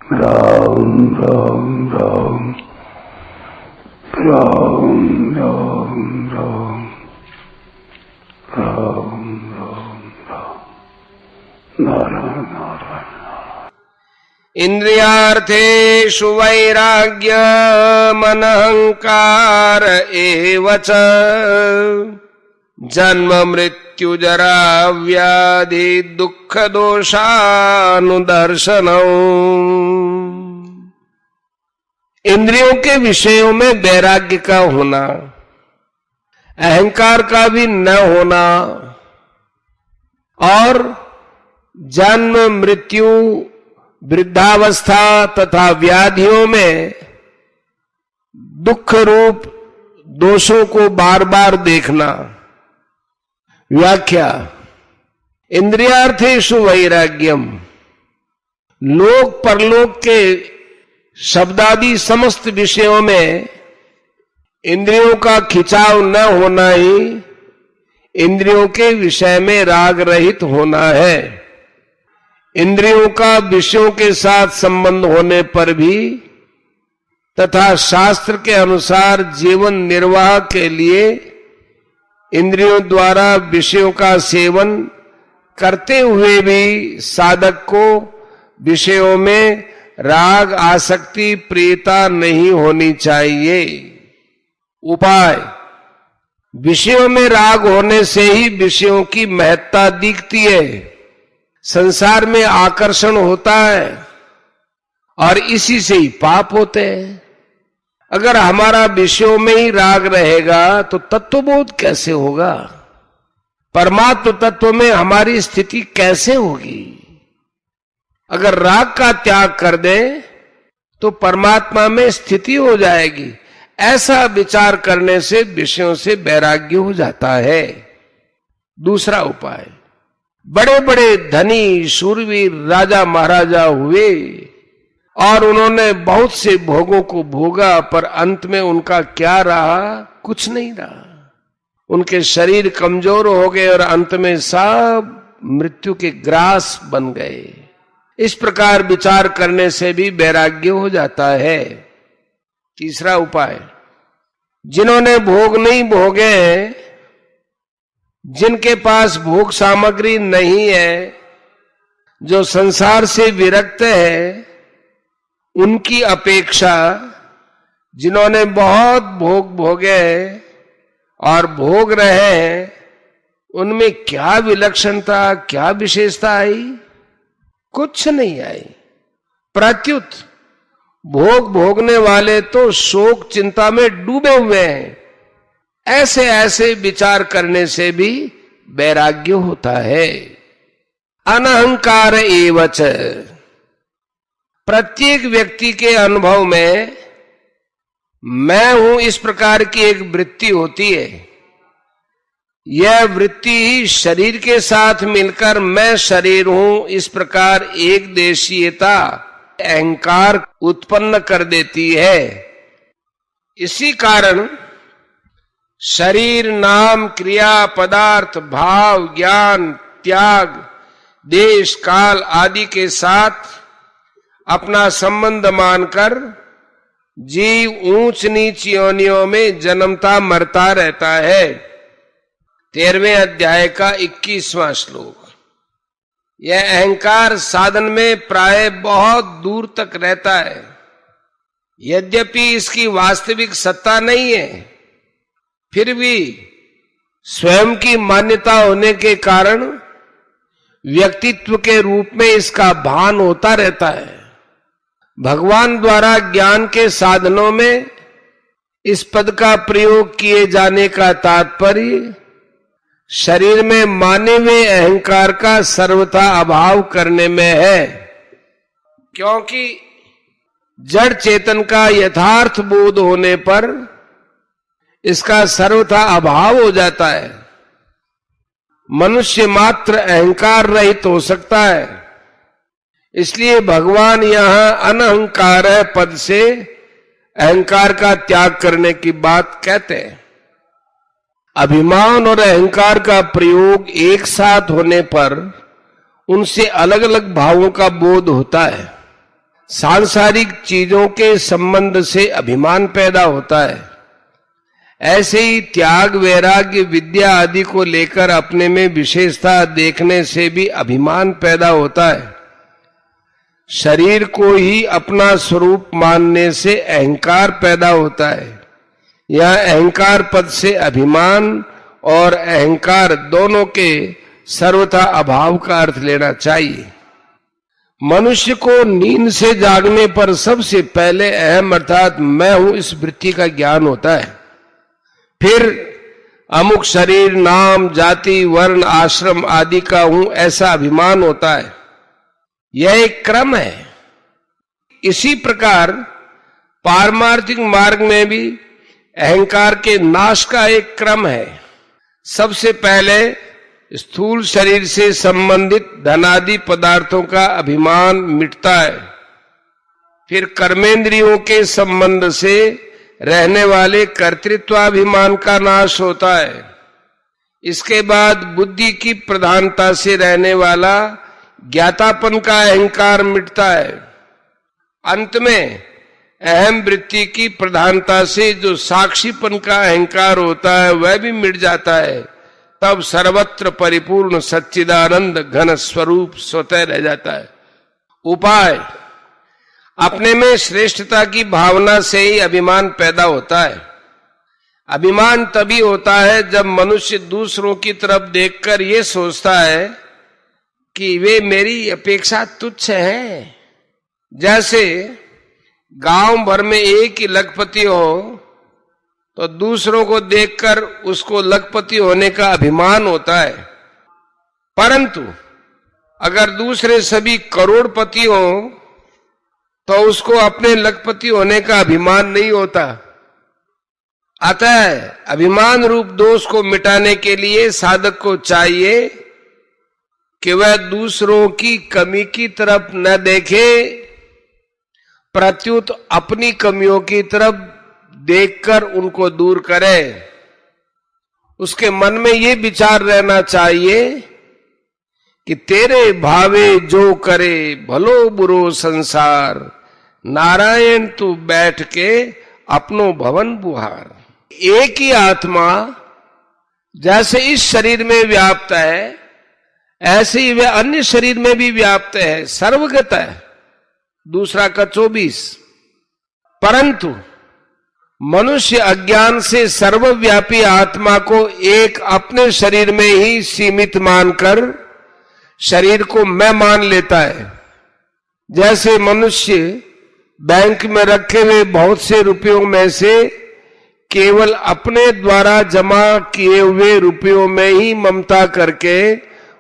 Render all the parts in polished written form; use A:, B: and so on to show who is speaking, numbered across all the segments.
A: राम राम राम राम राम राम राम राम राम नारायण नारायण।
B: इंद्रियार्थेषु वैराग्यमनहंकार एव च जन्म मृत्यु जरा व्याधि दुख दोषानुदर्शनम्। इंद्रियों के विषयों में वैराग्य का होना, अहंकार का भी न होना और जन्म मृत्यु वृद्धावस्था तथा व्याधियों में दुख रूप दोषों को बार बार देखना। व्याख्या। इंद्रियार्थेषु वैराग्यम, लोक परलोक के शब्दादि समस्त विषयों में इंद्रियों का खिंचाव न होना ही इंद्रियों के विषय में राग रहित होना है। इंद्रियों का विषयों के साथ संबंध होने पर भी तथा शास्त्र के अनुसार जीवन निर्वाह के लिए इंद्रियों द्वारा विषयों का सेवन करते हुए भी साधक को विषयों में राग आसक्ति प्रियता नहीं होनी चाहिए। उपाय। विषयों में राग होने से ही विषयों की महत्ता दिखती है, संसार में आकर्षण होता है और इसी से ही पाप होते हैं। अगर हमारा विषयों में ही राग रहेगा तो तत्वबोध कैसे होगा? परमात्म तत्व में हमारी स्थिति कैसे होगी? अगर राग का त्याग कर दें तो परमात्मा में स्थिति हो जाएगी। ऐसा विचार करने से विषयों से वैराग्य हो जाता है। दूसरा उपाय। बड़े बड़े धनी शूरवीर राजा महाराजा हुए और उन्होंने बहुत से भोगों को भोगा, पर अंत में उनका क्या रहा? कुछ नहीं रहा। उनके शरीर कमजोर हो गए और अंत में सब मृत्यु के ग्रास बन गए। इस प्रकार विचार करने से भी वैराग्य हो जाता है। तीसरा उपाय। जिन्होंने भोग नहीं भोगे, जिनके पास भोग सामग्री नहीं है, जो संसार से विरक्त है, उनकी अपेक्षा जिन्होंने बहुत भोग भोगे और भोग रहे हैं, उनमें क्या विलक्षणता, क्या विशेषता आई? कुछ नहीं आई। प्रत्युत भोग भोगने वाले तो शोक चिंता में डूबे हुए हैं। ऐसे ऐसे विचार करने से भी वैराग्य होता है। अनहंकार एवच, प्रत्येक व्यक्ति के अनुभव में मैं हूं इस प्रकार की एक वृत्ति होती है। यह वृत्ति शरीर के साथ मिलकर मैं शरीर हूं इस प्रकार एक देशीयता अहंकार उत्पन्न कर देती है। इसी कारण शरीर नाम क्रिया पदार्थ भाव ज्ञान त्याग देश काल आदि के साथ अपना संबंध मानकर जीव ऊंच नीच योनियों में जन्मता मरता रहता है। 13वें अध्याय का 21वां श्लोक। यह अहंकार साधन में प्राय बहुत दूर तक रहता है। यद्यपि इसकी वास्तविक सत्ता नहीं है, फिर भी स्वयं की मान्यता होने के कारण व्यक्तित्व के रूप में इसका भान होता रहता है। भगवान द्वारा ज्ञान के साधनों में इस पद का प्रयोग किए जाने का तात्पर्य शरीर में माने हुए अहंकार का सर्वथा अभाव करने में है, क्योंकि जड़ चेतन का यथार्थ बोध होने पर इसका सर्वथा अभाव हो जाता है। मनुष्य मात्र अहंकार रहित हो सकता है। इसलिए भगवान यहां अनहंकार पद से अहंकार का त्याग करने की बात कहते हैं। अभिमान और अहंकार का प्रयोग एक साथ होने पर उनसे अलग अलग भावों का बोध होता है। सांसारिक चीजों के संबंध से अभिमान पैदा होता है। ऐसे ही त्याग, वैराग्य, विद्या आदि को लेकर अपने में विशेषता देखने से भी अभिमान पैदा होता है। शरीर को ही अपना स्वरूप मानने से अहंकार पैदा होता है। यह अहंकार पद से अभिमान और अहंकार दोनों के सर्वथा अभाव का अर्थ लेना चाहिए। मनुष्य को नींद से जागने पर सबसे पहले अहम अर्थात मैं हूं इस वृत्ति का ज्ञान होता है। फिर अमुक शरीर, नाम, जाति, वर्ण, आश्रम आदि का हूं ऐसा अभिमान होता है। यह एक क्रम है। इसी प्रकार पारमार्थिक मार्ग में भी अहंकार के नाश का एक क्रम है। सबसे पहले स्थूल शरीर से संबंधित धनादि पदार्थों का अभिमान मिटता है। फिर कर्मेंद्रियों के संबंध से रहने वाले कर्तृत्वाभिमान का नाश होता है। इसके बाद बुद्धि की प्रधानता से रहने वाला ज्ञातापन का अहंकार मिटता है। अंत में अहम वृत्ति की प्रधानता से जो साक्षीपन का अहंकार होता है वह भी मिट जाता है। तब सर्वत्र परिपूर्ण सच्चिदानंद घन स्वरूप स्वतः रह जाता है। उपाय: अपने में श्रेष्ठता की भावना से ही अभिमान पैदा होता है। अभिमान तभी होता है जब मनुष्य दूसरों की तरफ देखकर ये सोचता है कि वे मेरी अपेक्षा तुच्छ हैं। जैसे गांव भर में एक ही लखपति हो तो दूसरों को देखकर उसको लखपति होने का अभिमान होता है, परंतु अगर दूसरे सभी करोड़पति हो तो उसको अपने लखपति होने का अभिमान नहीं होता। अतः अभिमान रूप दोष को मिटाने के लिए साधक को चाहिए कि वह दूसरों की कमी की तरफ न देखे, प्रत्युत अपनी कमियों की तरफ देखकर उनको दूर करे। उसके मन में ये विचार रहना चाहिए कि तेरे भावे जो करे भलो बुरो संसार, नारायण तू बैठ के अपनो भवन बुहार। एक ही आत्मा जैसे इस शरीर में व्याप्त है ऐसे ही वह अन्य शरीर में भी व्याप्त है, सर्वगत है। दूसरा का 24। परंतु मनुष्य अज्ञान से सर्वव्यापी आत्मा को एक अपने शरीर में ही सीमित मानकर शरीर को मैं मान लेता है। जैसे मनुष्य बैंक में रखे हुए बहुत से रुपयों में से केवल अपने द्वारा जमा किए हुए रुपयों में ही ममता करके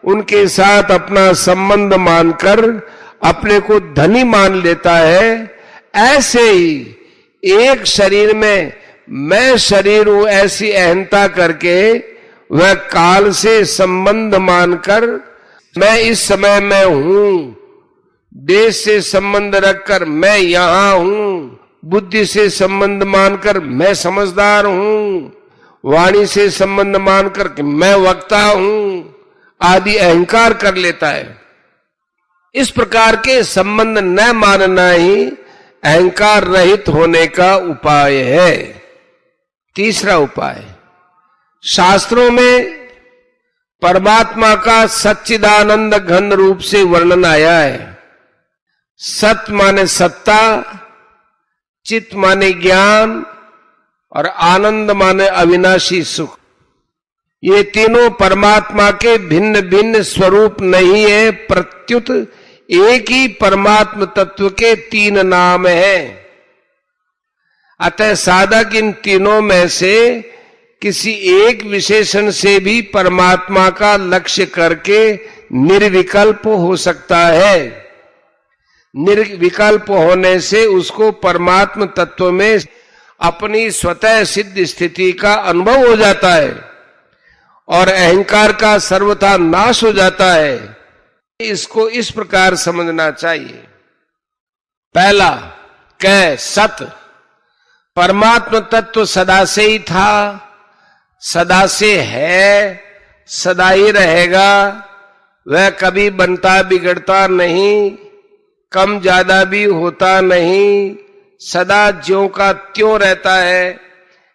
B: उनके साथ अपना संबंध मानकर अपने को धनी मान लेता है, ऐसे ही एक शरीर में मैं शरीर हूं ऐसी अहंता करके वह काल से संबंध मानकर मैं इस समय में हूं, देश से संबंध रखकर मैं यहां हूं, बुद्धि से संबंध मानकर मैं समझदार हूं, वाणी से संबंध मानकर कि मैं वक्ता हूं आदि अहंकार कर लेता है। इस प्रकार के संबंध न मानना ही अहंकार रहित होने का उपाय है। तीसरा उपाय, शास्त्रों में परमात्मा का सच्चिदानंद घन रूप से वर्णन आया है। सत माने सत्ता, चित माने ज्ञान और आनंद माने अविनाशी सुख। ये तीनों परमात्मा के भिन्न भिन्न स्वरूप नहीं है, प्रत्युत एक ही परमात्म तत्व के तीन नाम हैं। अतः साधक इन तीनों में से किसी एक विशेषण से भी परमात्मा का लक्ष्य करके निर्विकल्प हो सकता है। निर्विकल्प होने से उसको परमात्म तत्व में अपनी स्वतः सिद्ध स्थिति का अनुभव हो जाता है और अहंकार का सर्वथा नाश हो जाता है। इसको इस प्रकार समझना चाहिए। पहला, कै सत, परमात्म तत्व सदा से ही था, सदा से है, सदा ही रहेगा। वह कभी बनता बिगड़ता नहीं, कम ज्यादा भी होता नहीं, सदा ज्यों का त्यों रहता है।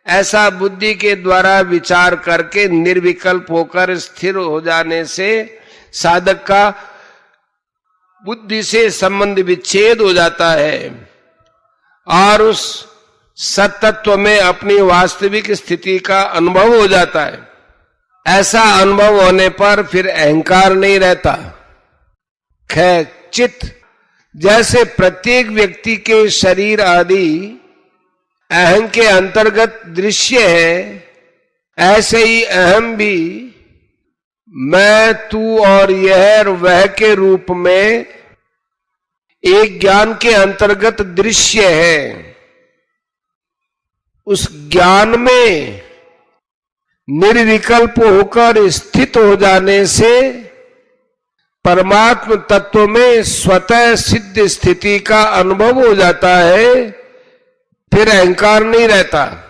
B: ऐसा बुद्धि के द्वारा विचार करके निर्विकल्प होकर स्थिर हो जाने से साधक का बुद्धि से संबंध विच्छेद हो जाता है और उस सत्तत्व में अपनी वास्तविक स्थिति का अनुभव हो जाता है। ऐसा अनुभव होने पर फिर अहंकार नहीं रहता। खै चित्त, जैसे प्रत्येक व्यक्ति के शरीर आदि अहम के अंतर्गत दृश्य है, ऐसे ही अहम भी मैं, तू और यह और वह के रूप में एक ज्ञान के अंतर्गत दृश्य है। उस ज्ञान में निर्विकल्प होकर स्थित हो जाने से परमात्म तत्व में स्वतः सिद्ध स्थिति का अनुभव हो जाता है, फिर अहंकार नहीं रहता।